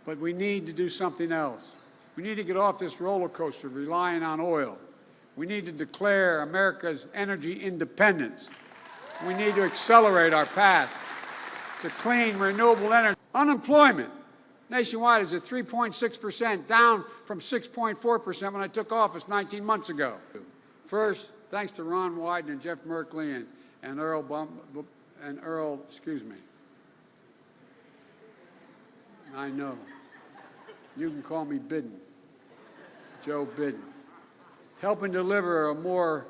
But we need to do something else. We need to get off this roller coaster of relying on oil. We need to declare America's energy independence. We need to accelerate our path to clean, renewable energy. Unemployment nationwide is at 3.6%, down from 6.4% when I took office 19 months ago. First, thanks to Ron Wyden and Jeff Merkley and Earl, excuse me. I know. You can call me Biden, Joe Biden. Helping deliver a more,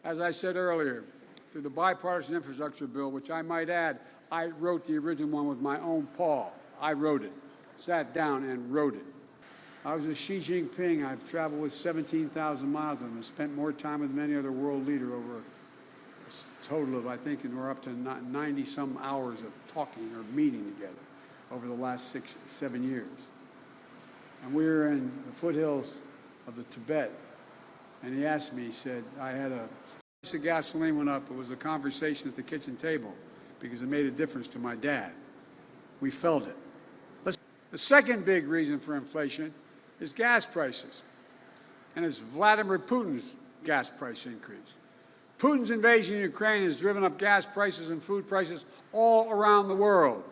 as I said earlier, through the bipartisan infrastructure bill, which I might add, I wrote the original one with my own paw. I wrote it, sat down and wrote it. I was with Xi Jinping. I've traveled with 17,000 miles of him and spent more time with any other world leader over a total of, I think, and we're up to 90-some hours of talking or meeting together over the last 6-7 years. And we were in the foothills of the Tibet, and he asked me, he said, I had a price of gasoline went up. It was a conversation at the kitchen table because it made a difference to my dad. We felt it. The second big reason for inflation is gas prices, and it's Vladimir Putin's gas price increase. Putin's invasion of Ukraine has driven up gas prices and food prices all around the world.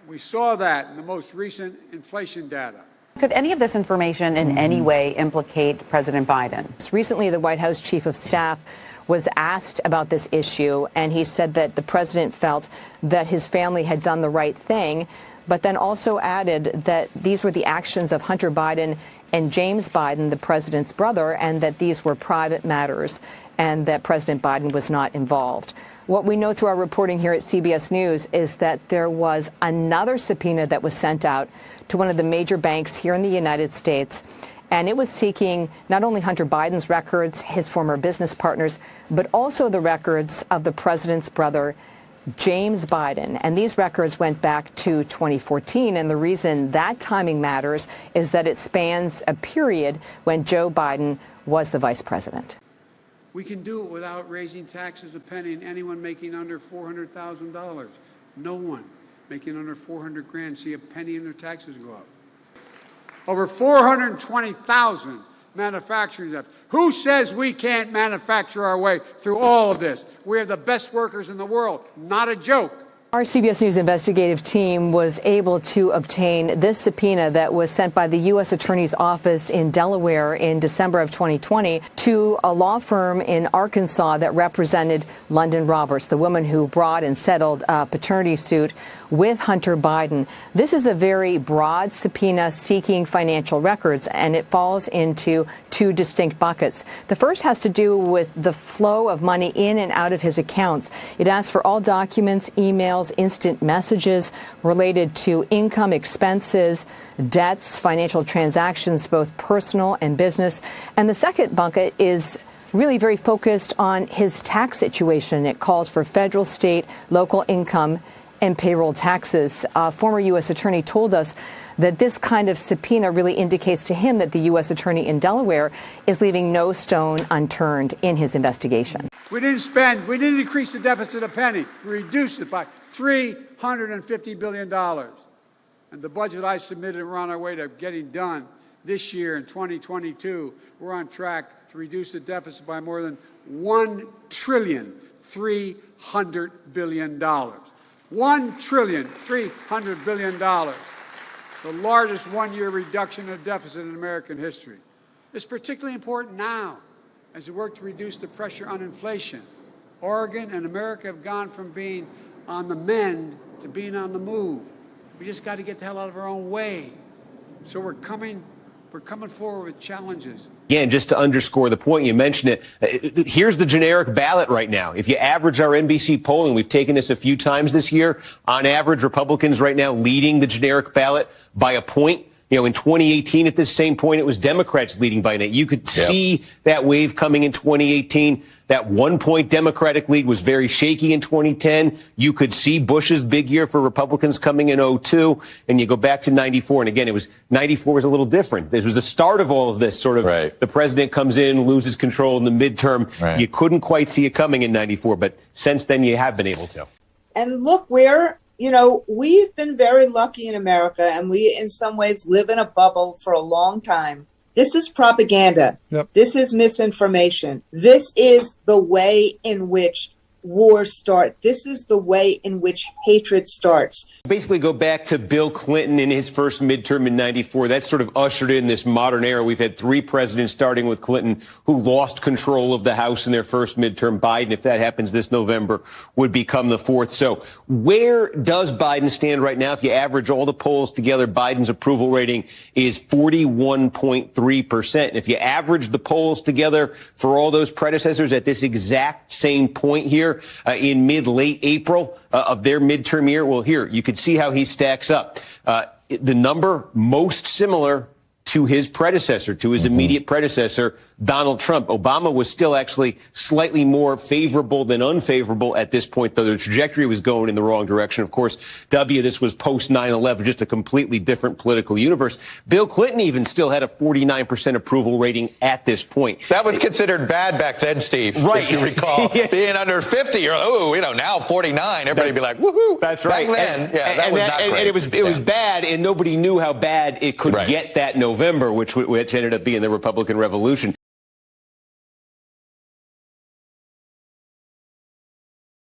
We saw that in the most recent inflation data. Could any of this information in any way implicate President Biden? Recently, the White House chief of staff was asked about this issue, and he said that the president felt that his family had done the right thing, but then also added that these were the actions of Hunter Biden and James Biden, the president's brother, and that these were private matters and that President Biden was not involved. What we know through our reporting here at CBS News is that there was another subpoena that was sent out to one of the major banks here in the United States, and it was seeking not only Hunter Biden's records, his former business partners, but also the records of the president's brother, James Biden. And these records went back to 2014. And the reason that timing matters is that it spans a period when Joe Biden was the vice president. We can do it without raising taxes a penny and anyone making under $400,000. No one making under 400 grand see a penny in their taxes go up. Over 420,000 manufacturing jobs. Who says we can't manufacture our way through all of this? We are the best workers in the world. Not a joke. Our CBS News investigative team was able to obtain this subpoena that was sent by the U.S. Attorney's Office in Delaware in December of 2020 to a law firm in Arkansas that represented London Roberts, the woman who brought and settled a paternity suit with Hunter Biden. This is a very broad subpoena seeking financial records, and it falls into two distinct buckets. The first has to do with the flow of money in and out of his accounts. It asks for all documents, emails, instant messages related to income, expenses, debts, financial transactions, both personal and business. And the second bucket is really very focused on his tax situation. It calls for federal, state, local income and payroll taxes. A former U.S. attorney told us that this kind of subpoena really indicates to him that the U.S. attorney in Delaware is leaving no stone unturned in his investigation. We didn't increase the deficit a penny. We reduced it by $350 billion. And the budget I submitted, we're on our way to getting done this year in 2022. We're on track to reduce the deficit by more than $1,300 billion. $1,300 billion. The largest one-year reduction of deficit in American history. It's particularly important now as we work to reduce the pressure on inflation. Oregon and America have gone from being on the mend to being on the move. We just got to get the hell out of our own way. So we're coming forward with challenges. Again, just to underscore the point, you mentioned it. Here's the generic ballot right now. If you average our NBC polling, we've taken this a few times this year. On average, Republicans right now leading the generic ballot by a point. You know, in 2018, at this same point, it was Democrats leading by 8. You could see that wave coming in 2018. That 1-point Democratic lead was very shaky in 2010. You could see Bush's big year for Republicans coming in 2002. And you go back to 94. And again, 94 was a little different. This was the start of all of this sort of the president comes in, loses control in the midterm. You couldn't quite see it coming in 94. But since then, you have been able to. And look where you know, we've been very lucky in America, and we, in some ways, live in a bubble for a long time. This is propaganda. Yep. This is misinformation. This is the way in which wars start. This is the way in which hatred starts. Basically go back to Bill Clinton in his first midterm in 94. That sort of ushered in this modern era. We've had three presidents, starting with Clinton, who lost control of the House in their first midterm. Biden, if that happens this November, would become the fourth. So where does Biden stand right now? If you average all the polls together, Biden's approval rating is 41.3%. And if you average the polls together for all those predecessors at this exact same point here in mid-late April of their midterm year, well, here, you could see how he stacks up. The number most similar to his predecessor, to his immediate predecessor, Donald Trump. Obama was still actually slightly more favorable than unfavorable at this point, though the trajectory was going in the wrong direction. Of course, this was post 9/11, just a completely different political universe. Bill Clinton even still had a 49% approval rating at this point. That was considered bad back then, Steve. Right. If you recall. Yeah. Being under 50, you're like, now 49, everybody'd be like, woohoo. That's right. Back then, that was not great. And it was bad, and nobody knew how bad it could get that November, which ended up being the Republican Revolution.